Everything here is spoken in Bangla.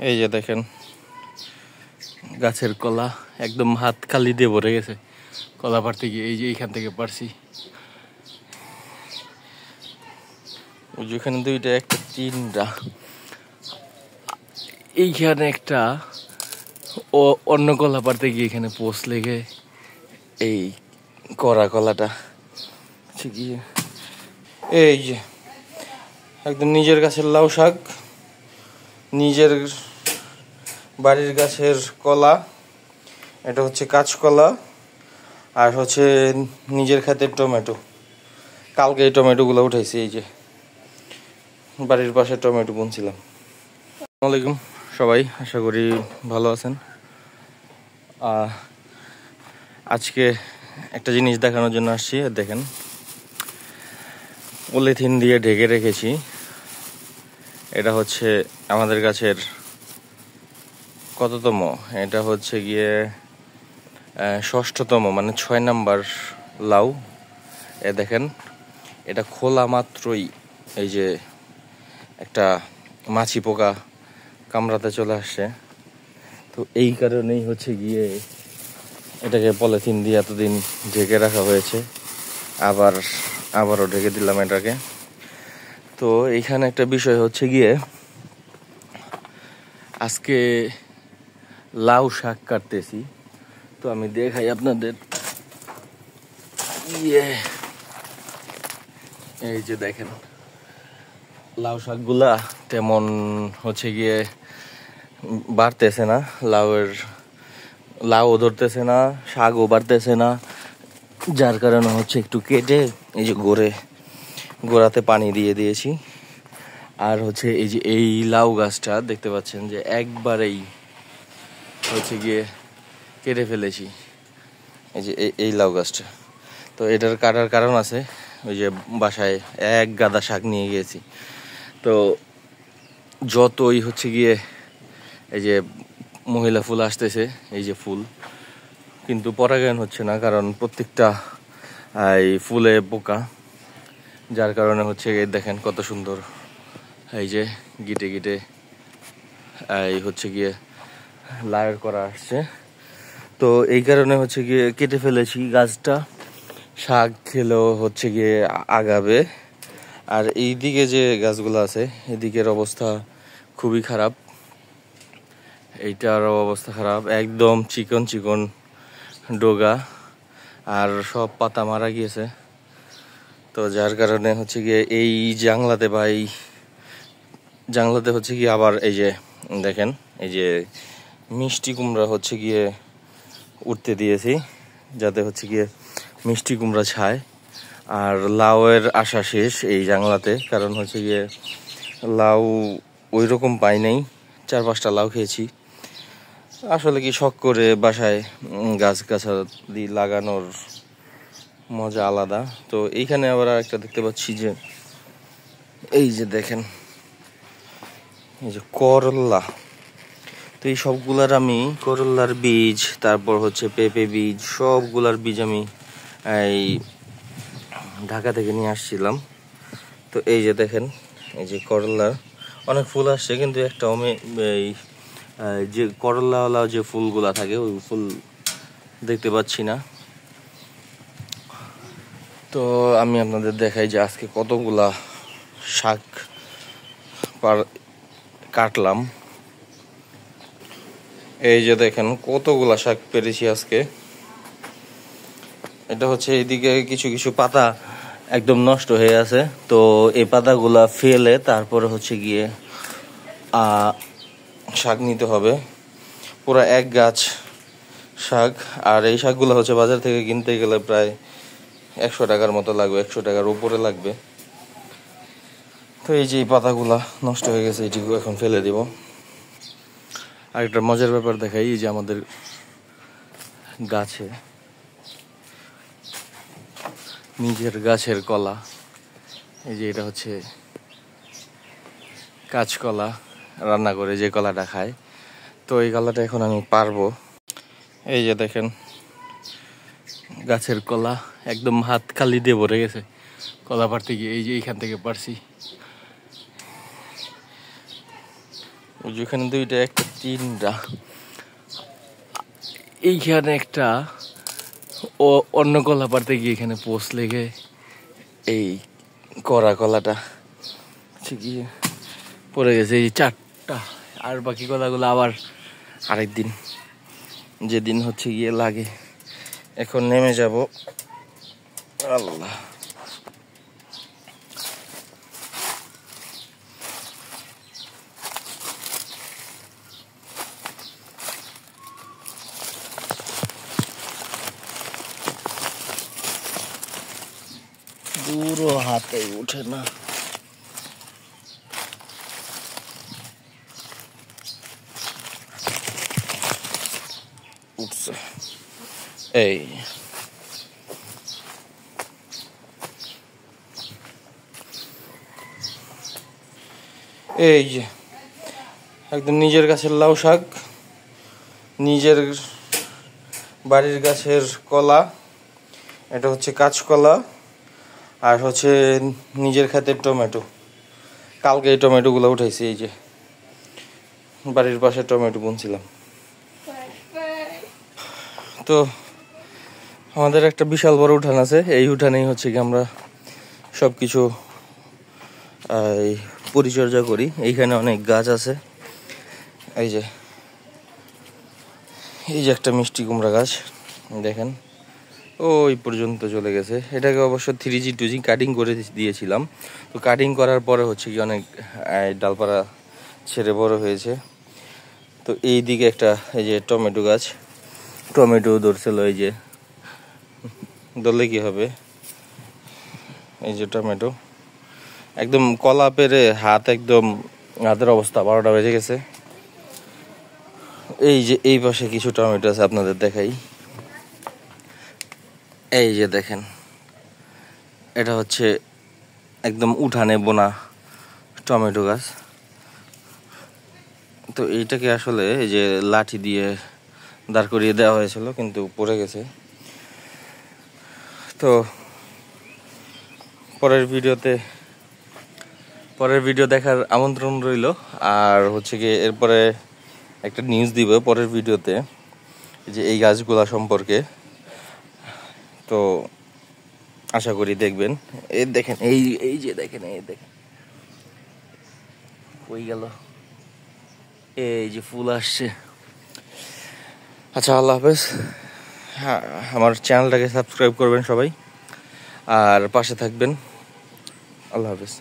এই যে দেখেন গাছের কলা একদম হাত খালি দিয়ে ভরে গেছে কলা পাড়তে গিয়ে। এই যে এইখান থেকে পারছি, ওইখানে দুইটা, একটা তিনটা, এইখানে একটা, ও অন্য কলা পাড়তে গিয়ে এখানে পোস্ট লেগে এই করা কলাটা গিয়ে। এই যে একদম নিজের গাছের লাউ শাক, নিজের বাড়ির গাছের কলা, এটা হচ্ছে কাঁচকলা, আর হচ্ছে নিজের ক্ষেতের টমেটো। কালকে এই টমেটোগুলো উঠাইছি, এই যে বাড়ির পাশে টমেটো বুনছিলাম। আসসালামু আলাইকুম সবাই, আশা করি ভালো আছেন। আজকে একটা জিনিস দেখানোর জন্য আসছি। দেখেন, পলিথিন দিয়ে ঢেকে রেখেছি। এটা হচ্ছে আমাদের গাছের কততম, এটা হচ্ছে গিয়ে ষষ্ঠতম, মানে 6 নাম্বার লাউ। এ দেখেন, এটা খোলা মাত্রই এই যে একটা মাছি পোকা কামড়াতে চলে আসছে। তো এই কারণেই হচ্ছে গিয়ে এটাকে পলিথিন দিয়ে এতদিন ঢেকে রাখা হয়েছে, আবারও ঢেকে দিলাম এটাকে। তো এইখানে একটা বিষয় হচ্ছে গিয়ে, আজকে লাউ শাক কাটতেছি। তো আমি দেখাই আপনাদের, এই যে দেখেন লাউ শাকগুলা তেমন হচ্ছে গিয়ে বাড়তেছে না, লাউও ধরতেছে না, শাকও বাড়তেছে না। যার কারণে হচ্ছে একটু কেটে এই যে গোড়াতে পানি দিয়ে দিয়েছি। আর হচ্ছে এই যে এই লাউ গাছটা দেখতে পাচ্ছেন যে একবারেই হচ্ছে গিয়ে কেটে ফেলেছি, এই যে এই লাউ গাছটা। তো এটার কাটার কারণ আছে, ওই যে বাসায় এক গাদা শাক নিয়ে গিয়েছি। তো যতই হচ্ছে গিয়ে এই যে মহিলা ফুল আসতেছে, এই যে ফুল, কিন্তু পরাগায়ন হচ্ছে না, কারণ প্রত্যেকটা এই ফুলে পোকা। যার কারণে হচ্ছে দেখেন কত সুন্দর এই যে গিটে গিটে এই হচ্ছে গিয়ে লায়ের করা আসছে। তো এই কারণে হচ্ছে গিয়ে কেটে ফেলেছি গাছটা। শাক খেলেও হচ্ছে গিয়ে আগাবে। আর এইদিকে যে গাছগুলো আছে, এদিকের অবস্থা খুবই খারাপ, এইটারও অবস্থা খারাপ, একদম চিকন চিকন ডগা, আর সব পাতা মারা গিয়েছে। তো যার কারণে হচ্ছে গিয়ে এই জাংলাতে হচ্ছে গিয়ে আবার এই যে দেখেন, এই যে মিষ্টি কুমড়া হচ্ছে গিয়ে উঠতে দিয়েছি, যাতে হচ্ছে গিয়ে মিষ্টি কুমড়া ছায়। আর লাউয়ের আশা শেষ এই জাংলাতে, কারণ হচ্ছে গিয়ে লাউ ওই রকম পাই নাই। 4-5টা লাউ খেয়েছি। আসলে কি শখ করে বাসায় গাছগাছালি লাগানোর মজা আলাদা। তো এইখানে আবার একটা দেখতে পাচ্ছি যে এই যে দেখেন, এই যে করল্লা। তো এই সবগুলার আমি করল্লার বীজ, তারপর হচ্ছে পেঁপে বীজ, সবগুলার বীজ আমি এই ঢাকা থেকে নিয়ে আসছিলাম। তো এই যে দেখেন, এই যে করল্লার অনেক ফুল আসছে, কিন্তু একটা এই যে করল্লাওয়ালা যে ফুলগুলা থাকে, ওই ফুল দেখতে পাচ্ছি না। তো আমি আপনাদের দেখাই যে আজকে কতগুলা শাক কাটলাম। এই যে দেখেন কতগুলা শাক পেরেছি আজকে। এটা হচ্ছে এইদিকে কিছু কিছু পাতা একদম নষ্ট হয়ে আছে। তো এই পাতাগুলা ফেলে তারপরে হচ্ছে গিয়ে শাক নিতে হবে, পুরো এক গাছ শাক। আর এই শাকগুলো হচ্ছে বাজার থেকে কিনতে গেলে প্রায় 100 টাকার মতো লাগবে, 100 টাকার উপরে লাগবে। তো এই যে এই পাতাগুলা নষ্ট হয়ে গেছে, এটিকে এখন ফেলে দিব। আর একটা মজার ব্যাপার দেখাই, এই যে আমাদের গাছে, নিজের গাছের কলা, এই যে এটা হচ্ছে কাঁচকলা, রান্না করে যে কলাটা খায়। তো এই কলাটা এখন আমি পারবো। এই যে দেখেন গাছের কলা একদম হাত খালি দিয়ে ভরে গেছে কলা পাড়তে গিয়ে। এই যে এইখান থেকে পারছি, ওই যে ওখানে দুইটা, একটা তিনটা, এইখানে একটা, ও অন্য কলা পাড়তে গিয়ে এখানে পোস্ট লেগে এই করা কলাটা হচ্ছে গিয়ে পড়ে গেছে। এই 4টা, আর বাকি কলাগুলো আবার আরেকদিন, যেদিন হচ্ছে গিয়ে লাগে। এখন নেমে যাব। আল্লাহ, পুরো হাতে উঠে না। উঠছে এই এই যে একদম নিজের গাছের লাউ শাক, নিজের বাড়ির গাছের কলা, এটা হচ্ছে কাঁচকলা, আর হচ্ছে নিজের ক্ষেতের টমেটো। কালকে এই টমেটোগুলো উঠাইছি, এই যে বাড়ির পাশে টমেটো বুনছিলাম। তো আমাদের একটা বিশাল বড় উঠান আছে, এই উঠানেই হচ্ছে কি আমরা সব কিছু পরিচর্যা করি। এইখানে অনেক গাছ আছে, এই যে একটা মিষ্টি কুমড়া গাছ দেখেন, ওই পর্যন্ত চলে গেছে। এটাকে অবশ্য 3G 2G কাটিং করে দিয়েছিলাম। তো কাটিং করার পরে হচ্ছে কি অনেক ডালপালা ছেড়ে বড় হয়েছে। তো এই দিকে একটা এই যে টমেটো গাছ, টমেটো ধরছিল, এই যে ধরলে কি হবে, এই যে টমেটো একদম কলা পেরে হাতের অবস্থা 12টা বেজে গেছে। এই যে এই পাশে কিছু টমেটো আছে, আপনাদের দেখাই। এই যে দেখেন, এটা হচ্ছে একদম উঠানে বোনা টমেটো গাছ। তো এইটাকে আসলে এই যে লাঠি দিয়ে দাঁড় করিয়ে দেওয়া হয়েছিল, কিন্তু পড়ে গেছে। তো পরের ভিডিও দেখার আমন্ত্রণ রইল। আর হচ্ছে কি এরপরে একটা নিউজ দিব পরের ভিডিওতে, যে এই গাছগুলা সম্পর্কে। তো আশা করি দেখবেন। এই দেখেন, এই যে দেখেন, এই দেখেন কই গেল, এই যে ফুল আসছে। আচ্ছা, আল্লাহ হাফেজ। হ্যাঁ, আমার চ্যানেলটাকে সাবস্ক্রাইব করবেন সবাই, আর পাশে থাকবেন। আল্লাহ হাফেজ।